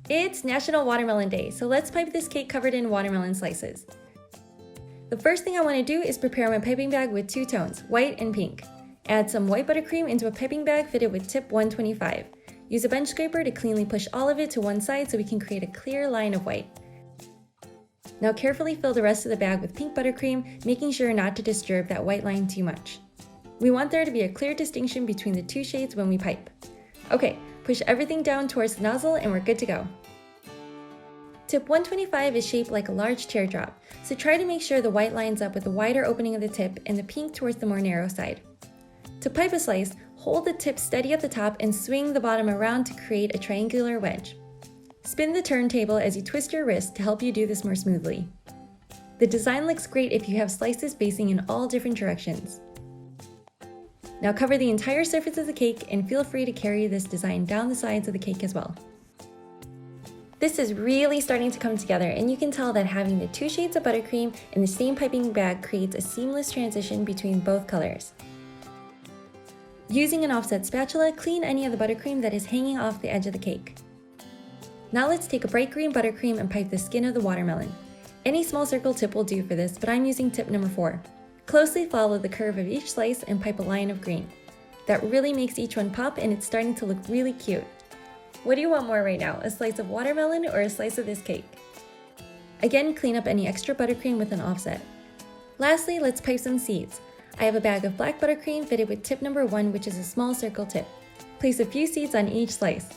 It's National Watermelon Day, so let's pipe this cake covered in watermelon slices. The first thing I want to do is prepare my piping bag with two tones, white and pink. Add some white buttercream into a piping bag fitted with tip 125. Use a bench scraper to cleanly push all of it to one side so we can create a clear line of white. Now carefully fill the rest of the bag with pink buttercream, making sure not to disturb that white line too much. We want there to be a clear distinction between the two shades when we pipe. Okay, push everything down towards the nozzle and we're good to go. Tip 125 is shaped like a large teardrop, so try to make sure the white lines up with the wider opening of the tip and the pink towards the more narrow side. To pipe a slice, hold the tip steady at the top and swing the bottom around to create a triangular wedge. Spin the turntable as you twist your wrist to help you do this more smoothly. The design looks great if you have slices facing in all different directions. Now cover the entire surface of the cake and feel free to carry this design down the sides of the cake as well. This is really starting to come together, and you can tell that having the two shades of buttercream in the same piping bag creates a seamless transition between both colors. Using an offset spatula, clean any of the buttercream that is hanging off the edge of the cake. Now let's take a bright green buttercream and pipe the skin of the watermelon. Any small circle tip will do for this, but I'm using tip number 4. Closely follow the curve of each slice and pipe a line of green. That really makes each one pop, and it's starting to look really cute. What do you want more right now, a slice of watermelon or a slice of this cake? Again, clean up any extra buttercream with an offset. Lastly, let's pipe some seeds. I have a bag of black buttercream fitted with tip number 1, which is a small circle tip. Place a few seeds on each slice.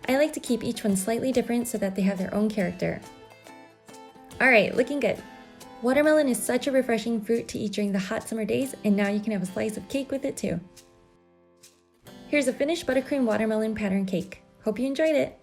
I like to keep each one slightly different so that they have their own character. Alright, looking good. Watermelon is such a refreshing fruit to eat during the hot summer days, and now you can have a slice of cake with it too. Here's a finished buttercream watermelon pattern cake. Hope you enjoyed it!